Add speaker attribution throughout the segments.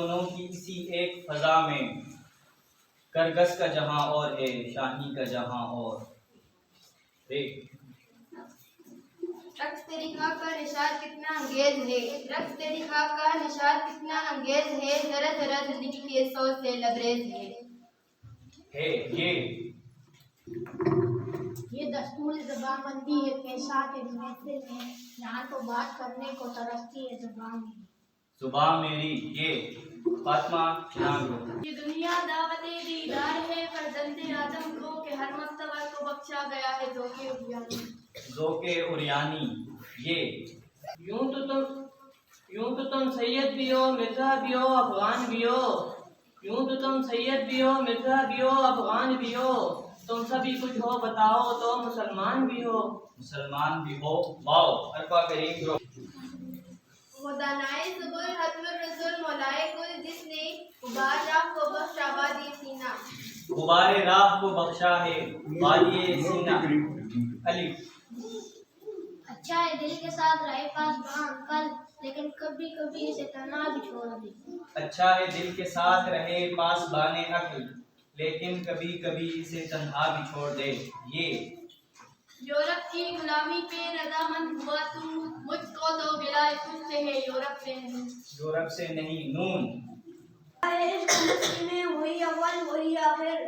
Speaker 1: دونوں کی اسی ایک فضا میں، کرگس کا جہاں اور ہے شاہی کا جہاں اور ہے۔
Speaker 2: رقص تیری خاک کا نشاط کتنا انگیز ہے، رقص تیری خاک کا نشاط کتنا انگیز ہے، ذرا ذرا زندگی کے سوز سے لبریز ہے۔
Speaker 3: یہ دستور زبان بندی ہے پیشہ کے محفل میں، یہاں تو بات کرنے کو ترستی ہے زبان میں۔
Speaker 1: زبان میری یہ فاطمہ نام
Speaker 2: یہ دنیا دعوت دیدار ہے فرزند آدم کو، کہ ہر مستور کو بخشا گیا ہے ذوق عریانی۔
Speaker 1: ذوق عریانی یہ
Speaker 4: یوں تو تم سید بھی ہو مرزا بھی ہو افغان بھی ہو، یوں تو تم سید بھی ہو مرزا بھی ہو افغان بھی ہو، تم سبھی کچھ ہو بتاؤ تو مسلمان بھی ہو۔
Speaker 1: مسلمان بھی ہو، واو عرفہ کریم گروپ۔
Speaker 2: وہ دانائے زبر حتم الرسول مولائے کل، جس نے غبار راہ کو بخشا وادی سینہ۔
Speaker 1: غبار راہ کو بخشا ہے وادی سینہ۔ علی
Speaker 3: اچھا ہے دل کے ساتھ رہے پاس وہاں کل، لیکن کبھی کبھی اسے تنہا بھی چھوڑ دے۔
Speaker 1: اچھا ہے دل کے ساتھ رہے پاس بانے عقل، لیکن کبھی کبھی اسے تنہا بھی چھوڑ دے۔ یہ
Speaker 2: یورپ کی غلامی پہ رضامند ہوا تو، مجھ کو تو گلہ تجھ سے ہے یورپ سے نہیں۔
Speaker 1: یورپ سے نہیں نون۔
Speaker 3: عشق مستی میں وہی اول وہی آخر،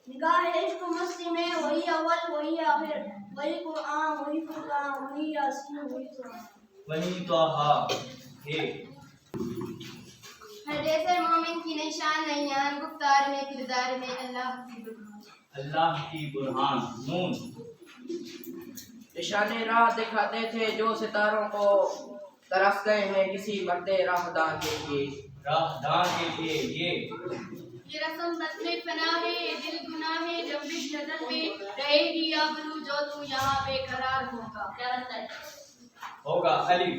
Speaker 3: نگاہ عشق مستی میں وہی اول وہی آخر، وہی قرآن وہی فرقان وہی یاسین وہی قرآن۔
Speaker 1: وہی توہا ہے۔
Speaker 2: ہر جیسے مومن کی نشان نیان، گفتار میں کردار میں اللہ کی برہان۔
Speaker 1: اللہ کی برہان نون۔
Speaker 4: نشان راہ دکھاتے تھے جو ستاروں کو، ترس گئے ہیں کسی مرد راہدار کے لیے۔
Speaker 1: راہدار کے لیے
Speaker 2: یہ رسم بطن فنا ہے، یہ دل گناہ ہے، جنبش نظر میں رہے گی آبرو جو تو یہاں بے قرار ہوگا۔ کیا لگتا ہے؟
Speaker 1: ہوگا علی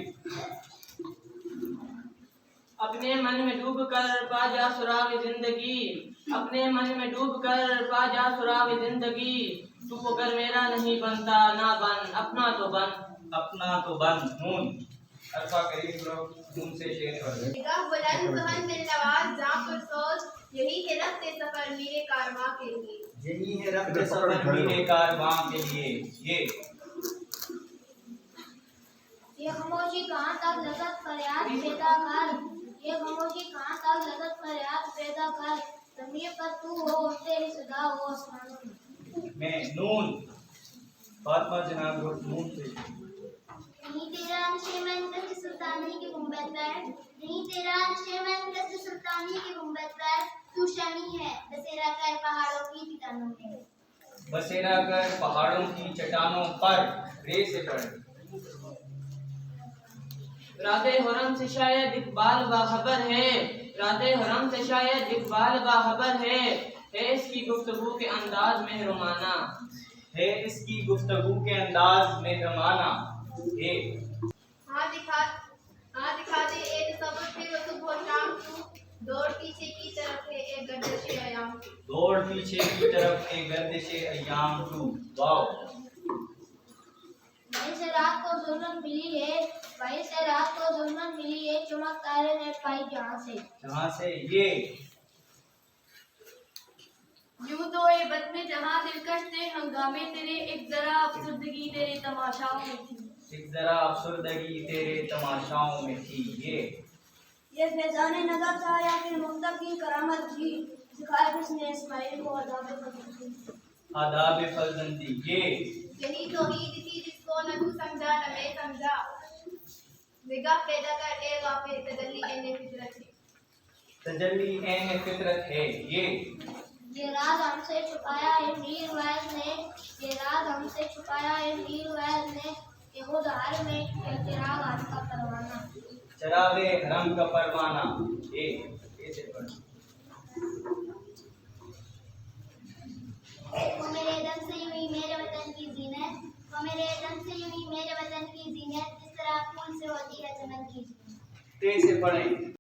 Speaker 4: اپنے من میں ڈوب کر پا جا سراغ زندگی، اپنے من میں ڈوب کر پا جا سراغ زندگی، تو اگر میرا نہیں بنتا نہ بن اپنا تو بن۔
Speaker 1: اپنا تو بن نون۔ عرفہ کریم گروپ نون سے شعر پڑھ رہے۔
Speaker 2: نگاہ بلند ذہن دل نواز جاں پر سوز، یہی ہے رخت سفر میرے کارواں کے لیے۔
Speaker 1: یہی ہے رخت سفر میرے کارواں کے لیے۔
Speaker 3: یہ خاموشی کہاں تک لذت فریاد پیدا کر، یہ خاموشی کہاں تک لذت فریاد پیدا کر، زمین پر تو ہو تیری صدا ہو آسمانوں
Speaker 1: میں نون۔ فاطمہ جناب گروپ نون سے۔
Speaker 3: نہیں تیرا انشیمن کس سلطانی کی گنبد پر، نہیں تیرا انشیمن کس سلطانی کی گنبد پر، تو شمی ہے بسیرا کر پہاڑوں کی چٹانوں پہ۔
Speaker 1: بسیرا کر پہاڑوں کی چٹانوں پر، رے سے پڑھ۔
Speaker 4: رات حرم سے شاید اقبال باخبر ہے، رات حرم سے شاید اقبال باخبر ہے اس کی گفتگو کے انداز محرمانہ،
Speaker 1: ہے اس کی گفتگو کے انداز میں رمانہ ہے۔
Speaker 2: ہاں دکھا دے اے تصور پھر وہ صبح و شام تو، دوڑ پیچھے کی طرف ہے اے گردش ایام کی۔
Speaker 1: دوڑ پیچھے کی طرف اے گردش ایام تو، واو۔
Speaker 3: وہیں سے رات کو ظلمت ملی ہے، وہیں سے رات کو ظلمت ملی ہے، چمک تارے نے پائی جہاں سے۔
Speaker 1: جہاں سے یہ
Speaker 2: یوں تو اے بد میں جہاں دلکش تھے ہنگامے تیرے، ایک ذرا افسردگی تیرے تماشاؤں میں تھی۔
Speaker 1: ایک ذرا افسردگی تیرے تماشاؤں میں تھی۔
Speaker 3: یہ فیضان نظر تھا یا پھر مختب کی کرامت تھی، سکھایا کس نے اسماعیل کو آداب فرزندی۔
Speaker 1: آداب فرزندی
Speaker 2: یہی توحید تھی جس کو نہ تو سمجھا نہ میں سمجھا، نگاہ پیدا کر اے غافل تجلی عین فطرت ہے۔
Speaker 1: تجلی عین فطرت ہے۔
Speaker 3: یہ راز ہم سے چھپایا ہے میر ویز نے، یہ راز ہم سے چھپایا ہے میر ویز نے، کہ خود ہر میں ہے چراغ حرم کا پروانہ۔
Speaker 1: چراغ حرم کا پروانہ۔ ایسے پڑھ۔
Speaker 3: وہ میرے دم سے یوں ہی میرے وطن کی زینت، وہ میرے دم سے یوں ہی میرے وطن کی زینت، جس طرح پھول سے ہوتی ہے چمن کی زینت۔
Speaker 1: سے پڑھیں۔